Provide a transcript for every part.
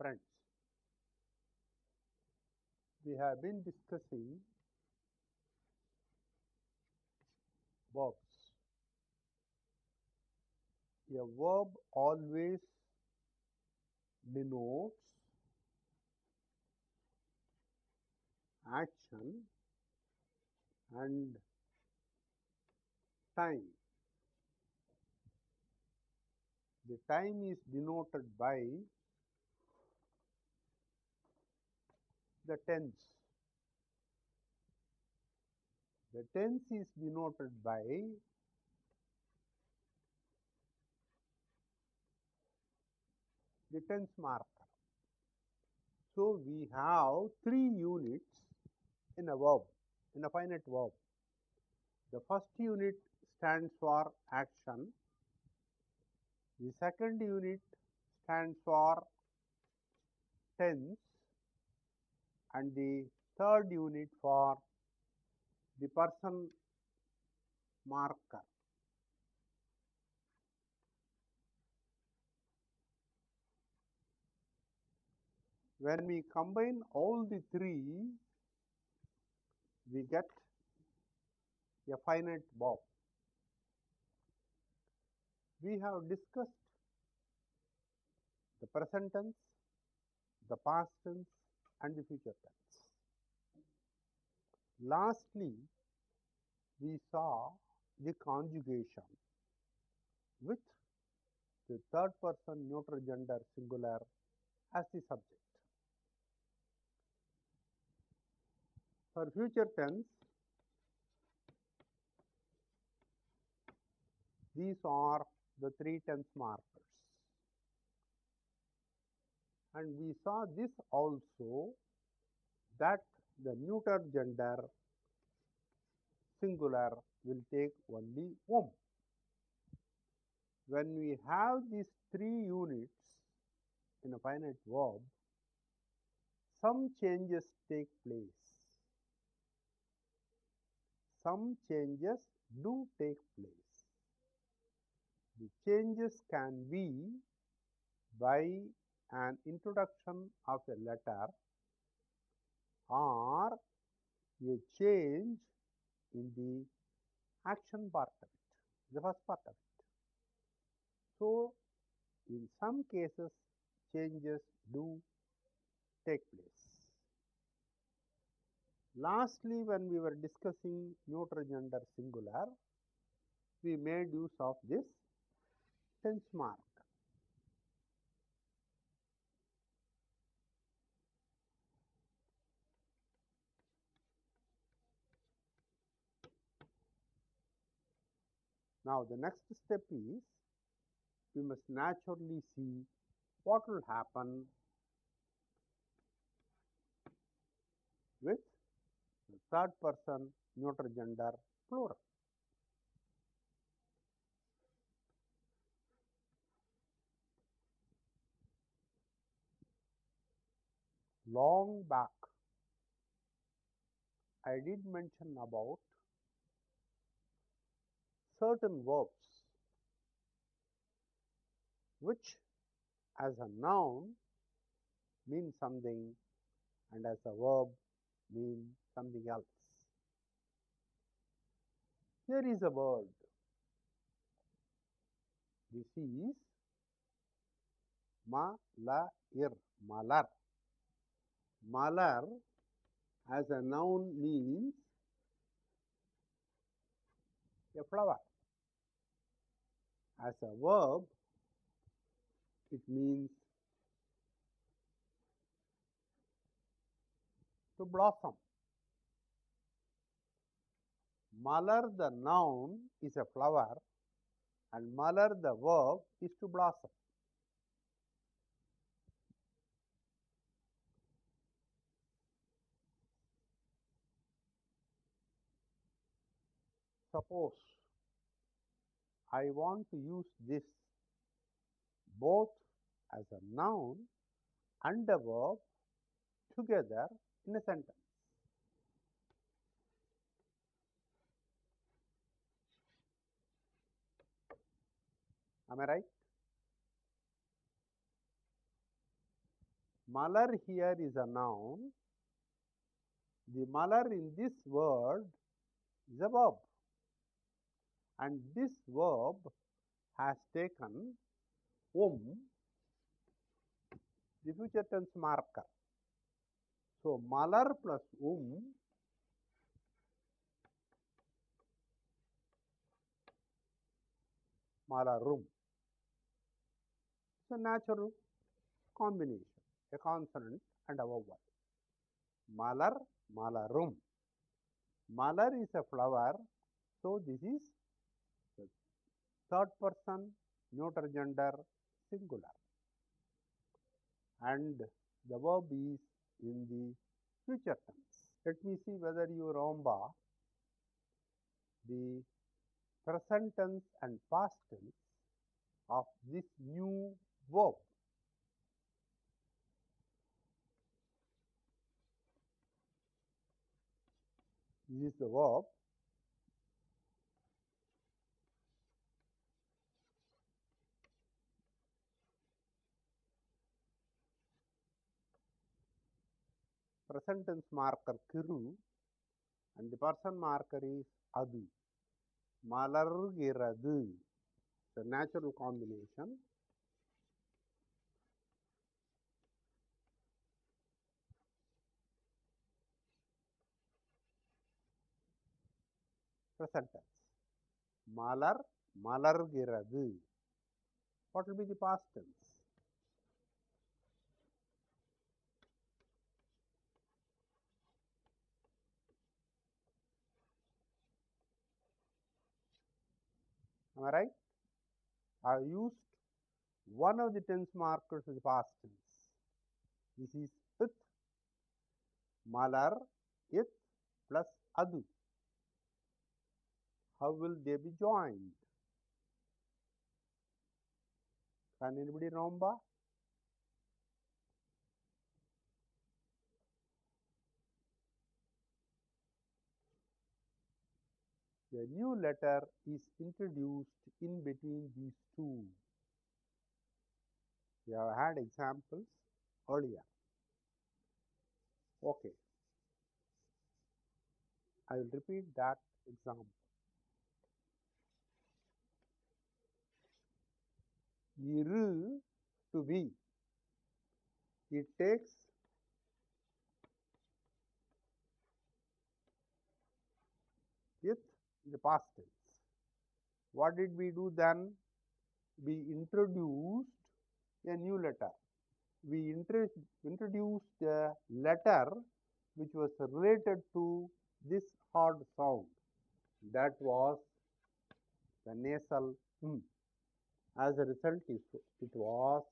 Friends, we have been discussing verbs. A verb always denotes action and time. The time is denoted by the tense. The tense is denoted by the tense marker. So, we have 3 units in a verb, in a finite verb. The first unit stands for action, the second unit stands for tense, and the third unit for the person marker. When we combine all the three, we get a finite verb. We have discussed the present tense, the past tense, and the future tense. Lastly, we saw the conjugation with the third person neutral gender singular as the subject. For future tense, these are the 3 tense markers. And we saw this also, that the neuter gender singular will take only whom. When we have these 3 units in a finite verb, some changes take place. Some changes do take place. The changes can be by an introduction of a letter or a change in the action part of it, the first part of it. So, in some cases changes do take place. Lastly, when we were discussing neutral gender singular, we made use of this tense mark. Now, the next step is we must naturally see what will happen with the third person neutral gender plural. Long back, I did mention about certain verbs which as a noun mean something and as a verb mean something else. Here is a word. This is malair, malar. Malar as a noun means a flower. As a verb, it means to blossom. Malar the noun is a flower and malar the verb is to blossom. Suppose I want to use this both as a noun and a verb together in a sentence. Am I right? Mother here is a noun. The mother in this word is a verb, and this verb has taken the future tense marker. So, malar plus malarum. It's a natural combination, a consonant and a vowel. Malar, malarum. Malar is a flower, so this is the third person neuter gender singular, and the verb is in the future tense. Let me see whether you remember the present tense and past tense of this new verb. This is the verb. Present tense marker kiru and the person marker is adu. Malargiradu. The natural combination. Present tense. Malar, malargiradu. What will be the past tense? Am I right? I have used one of the tense markers as the past tense. This is it, malar, it plus adu. How will they be joined? Can anybody remember? A new letter is introduced in between these two. We have had examples earlier. Okay, I will repeat that example. Iru, to be. It takes it in the past tense. What did we do then? We introduced a new letter. We introduced a letter which was related to this hard sound. That was the nasal As a result, it was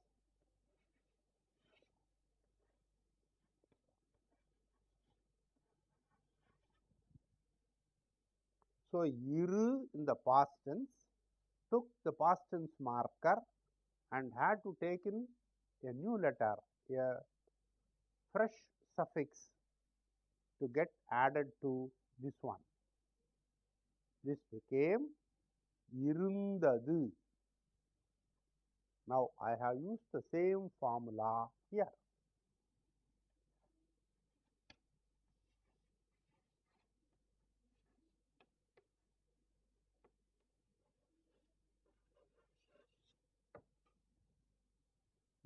so iru in the past tense took the past tense marker and had to take in a new letter, a fresh suffix to get added to this one. This became irundadu. Now I have used the same formula here.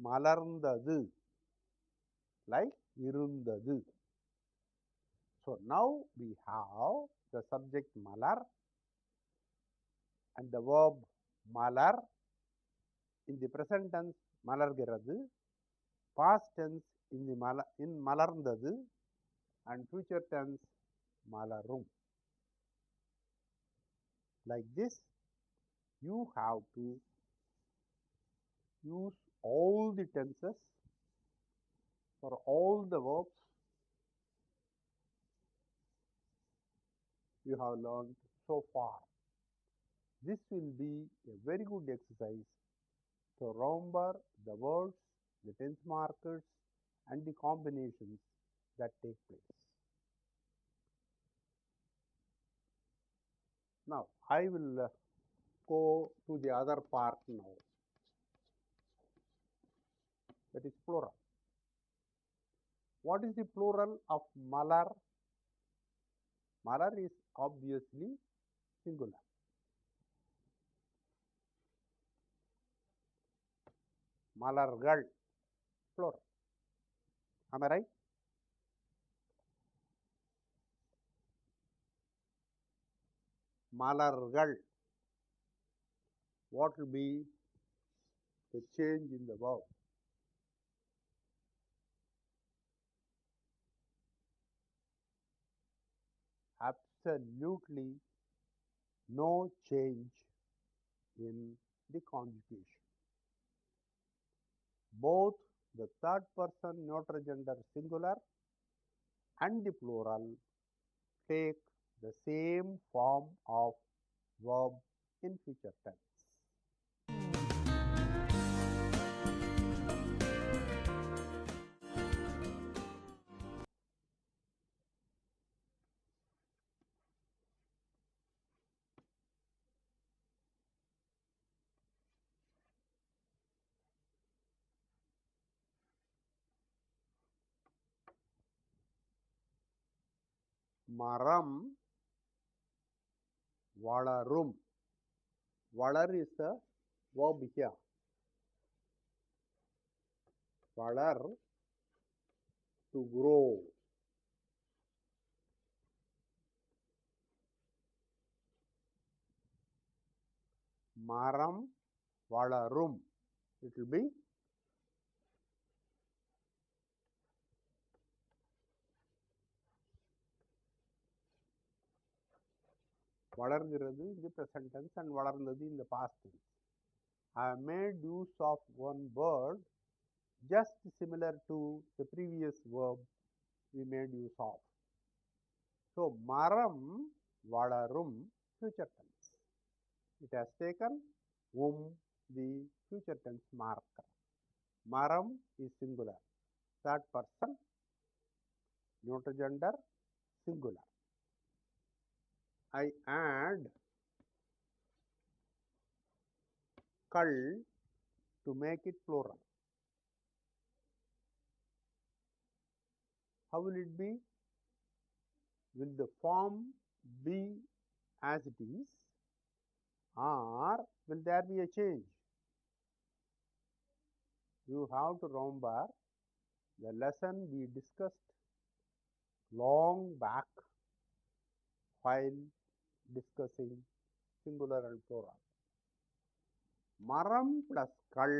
Malarndadu like irundadu. So now we have the subject malar and the verb malar. In the present tense malargirathu, past tense in malarndathu, and future tense malarum. Like this, you have to use all the tenses for all the verbs you have learned so far. This will be a very good exercise to remember the words, the tense markers, and the combinations that take place. Now, I will go to the other part now, that is plural. What is the plural of malar? Malar is obviously singular. Malargal, plural. Am I right? Malargal. What will be the change in the verb? Absolutely no change in the conjugation. Both the third person neuter gender singular and the plural take the same form of verb in future tense. Maram valarum. Valar is the verb here. Valar, to grow. Maram valarum. It will be வளர்கிறது in the present tense and வளர்ந்தது in the past tense. I have made use of one word just similar to the previous verb we made use of. So, maram valarum, future tense. It has taken the future tense marker. Maram is singular. Third person, neuter gender, singular. I add kal to make it plural. How will it be? Will the form be as it is, or will there be a change? You have to remember the lesson we discussed long back while discussing singular and plural. Maram plus kal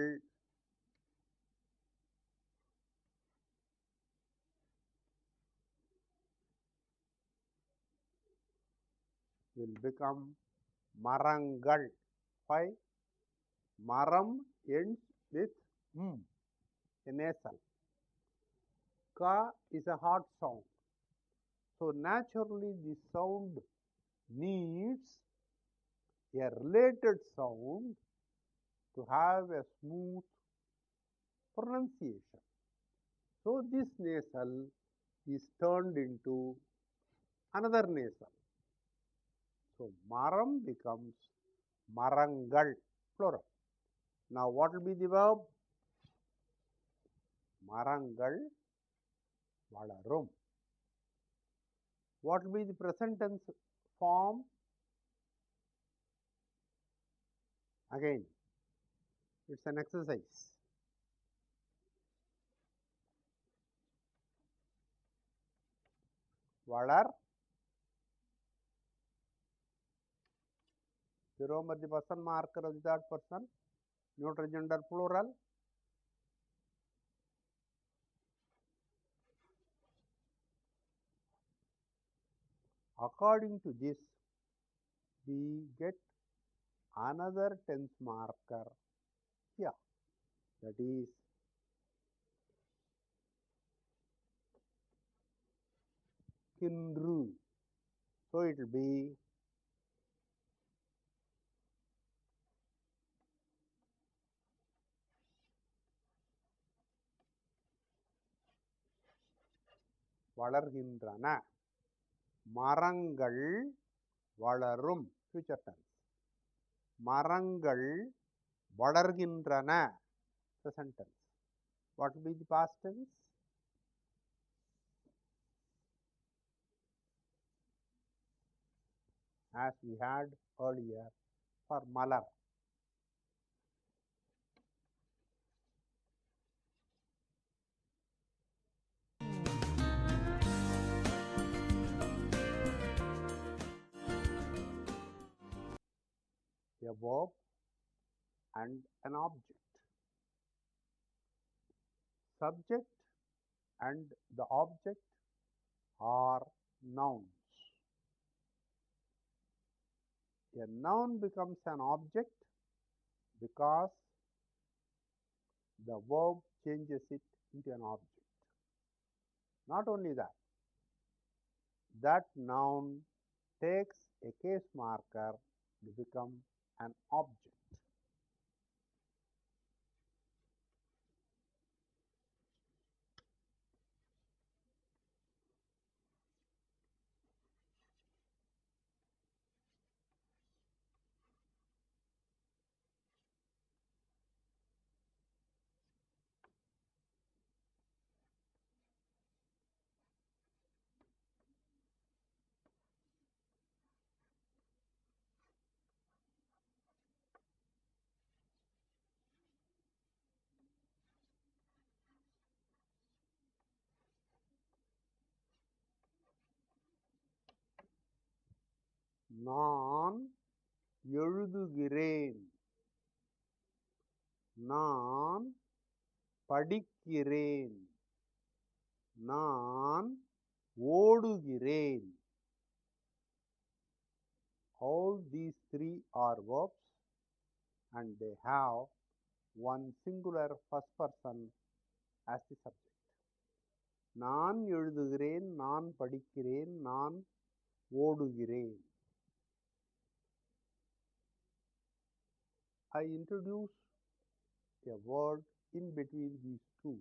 will become marangal. Why? Maram ends with a nasal. Ka is a hard sound. So naturally the sound needs a related sound to have a smooth pronunciation. So this nasal is turned into another nasal. So maram becomes marangal, plural. Now what will be the verb? Marangal valarum. What will be the present tense form? Again, it's an exercise. Valar. Remember the person marker of the third person, neuter gender plural. According to this, we get another tense marker here, that is kinru. So it will be வளர்கின்றன. மரங்கள் வளரும், future tense. மரங்கள் வளர்கின்றன, present tense. What will be the past tense? as we had earlier for Malar. A verb and an object. Subject and the object are nouns. A noun becomes an object because the verb changes it into an object. Not only that, that noun takes a case marker to become an object. நான் எழுதுகிறேன். நான் படிக்கிறேன். நான் ஓடுகிறேன். All these three are verbs and they have one singular first person as the subject. நான் எழுதுகிறேன், நான் படிக்கிறேன், நான் ஓடுகிறேன். I introduce a word in between these two.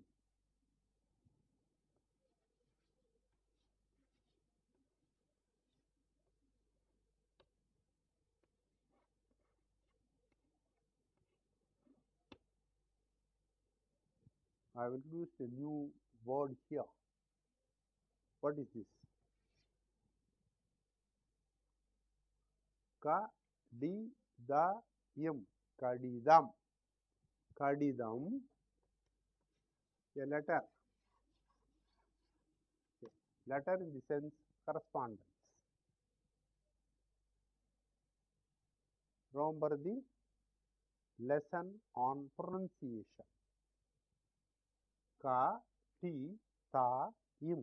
I have introduced a new word here. What is this? Kadidam. Kadidam. Kadidam. A letter. Letter in the sense correspondence. Remember the lesson on pronunciation. Ka, ti, ta, im.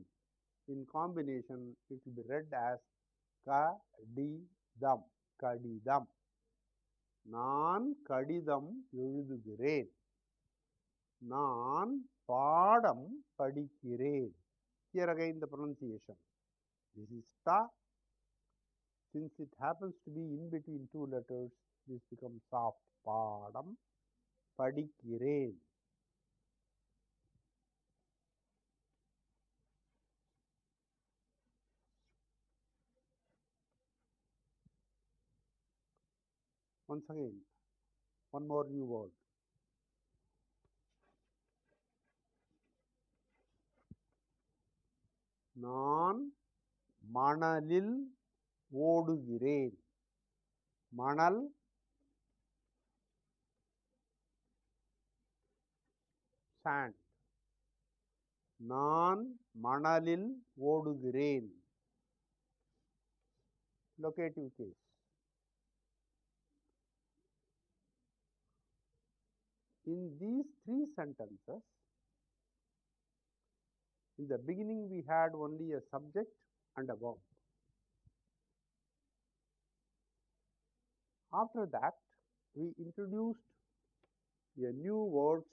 In combination, it will be read as kadidam. Kadidam. நான் கடிதம் எழுதுகிறேன். நான் பாடம் படிக்கிறேன். Here again the pronunciation. This is ta. Since it happens to be in between two letters, this becomes soft. பாடம் படிக்கிறேன். Once again, one more new word. நான் மணலில் ஓடுகிறேன். மணல் sand. நான் மணலில் ஓடுகிறேன். Locative case. In these three sentences, in the beginning we had only a subject and a verb. After that, we introduced a new words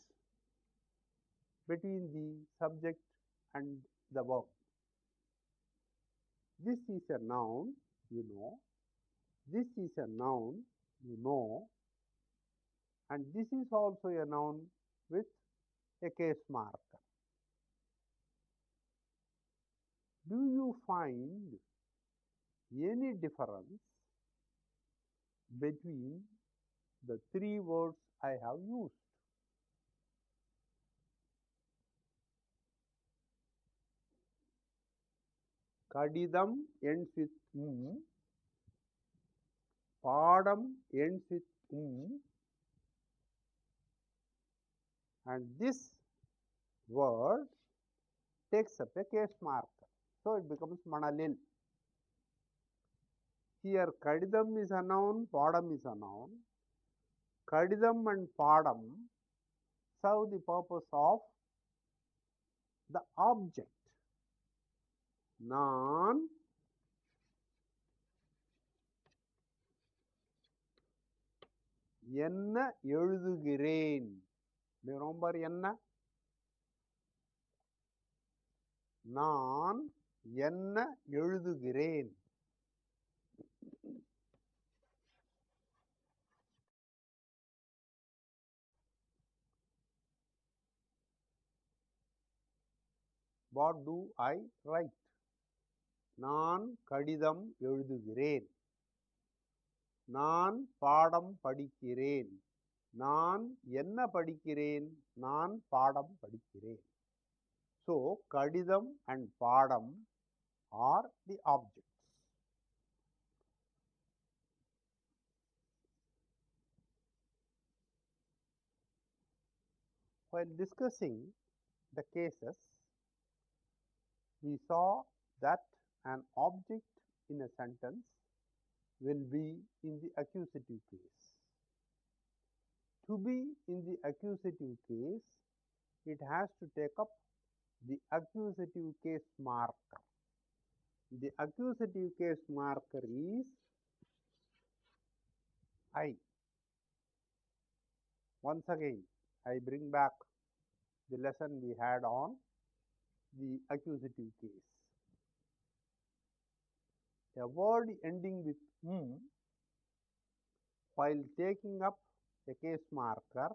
between the subject and the verb. This is a noun, you know. This is a noun, you know. And this is also a noun with a case marker. Do you find any difference between the three words I have used? Kadidam ends with m. Padam ends with and this word takes up a case marker. So it becomes Manalil. Here Kadidam is a noun, Padam is a noun. Kadidam and Padam serve the purpose of the object. நான் என்ன எழுதுகிறேன். Remember என்ன? நான் என்ன எழுதுகிறேன். What do I write? நான் கடிதம் எழுதுகிறேன். நான் பாடம் படிக்கிறேன். நான் என்ன படிக்கிறேன்? நான் பாடம் படிக்கிறேன். So, kadidam and padam are the objects. While discussing the cases, we saw that an object in a sentence will be in the accusative case. To be in the accusative case, it has to take up the accusative case marker. The accusative case marker is I. Once again, I bring back the lesson we had on the accusative case. A word ending with while taking up a case marker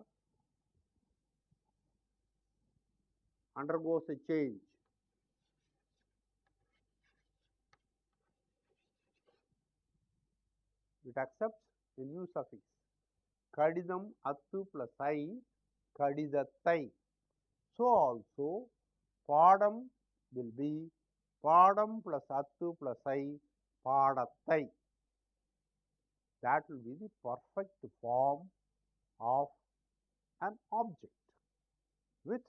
undergoes a change. It accepts a new suffix. Kadidam attu plus I, kadidattai. So also padam will be padam plus attu plus I, padattai. That will be the perfect form of an object with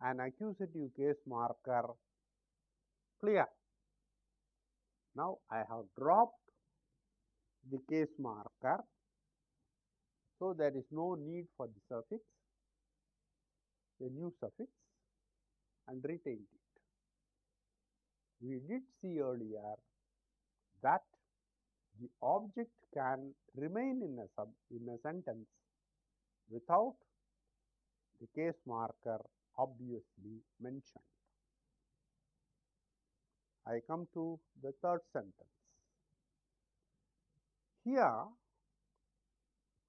an accusative case marker clear. Now I have dropped the case marker, so there is no need for the suffix, a new suffix, and retained it. We did see earlier that the object can remain in a sentence without the case marker obviously mentioned. I come to the third sentence. Here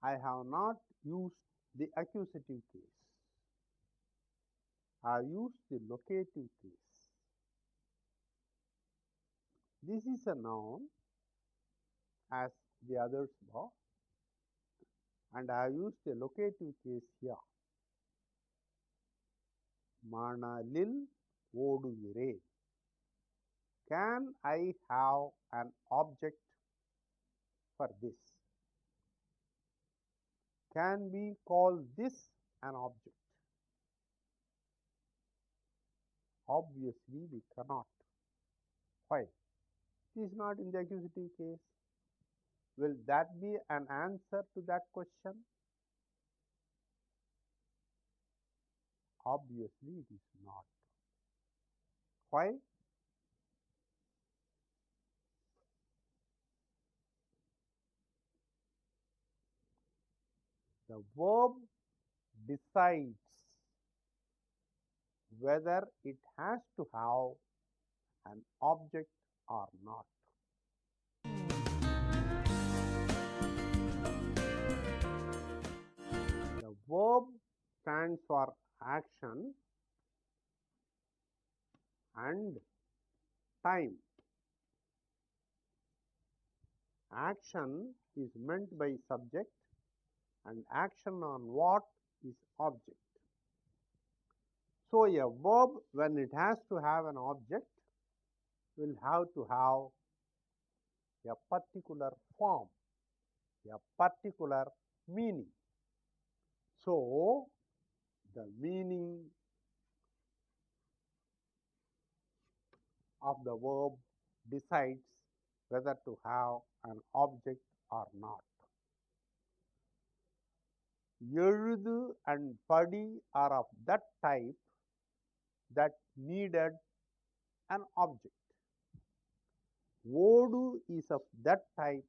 I have not used the accusative case. I have used the locative case. This is a noun as the others were, and I have used a locative case here. Manalil ஓடுகிறேன். Can I have an object for this? Can we call this an object? Obviously, we cannot. Why? It is not in the accusative case. Will that be an answer to that question? Obviously, it is not. Why? The verb decides whether it has to have an object or not. The verb stands for action and time. Action is meant by subject and action on what is object. So a verb, when it has to have an object, will have to have a particular form. a particular meaning. So, the meaning of the verb decides whether to have an object or not. எழுது and padi are of that type that needed an object. Odu is of that type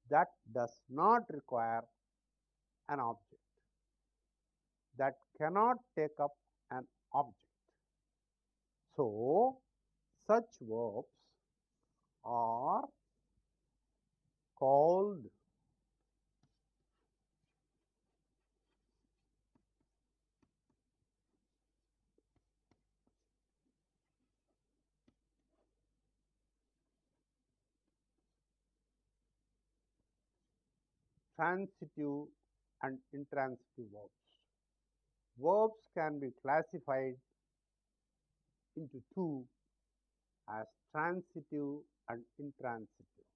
that does not require an object, that cannot take up an object. So, such verbs are called transitive and intransitive verbs. Verbs can be classified into two as transitive and intransitive.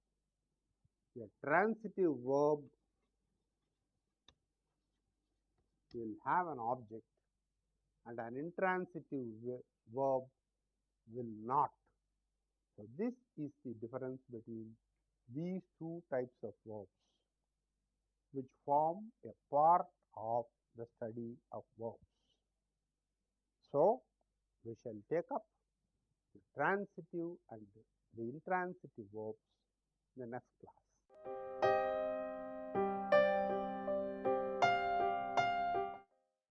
A transitive verb will have an object and an intransitive verb will not. So, this is the difference between these two types of verbs which form a part of the study of verbs. So, we shall take up the transitive and the intransitive verbs in the next class.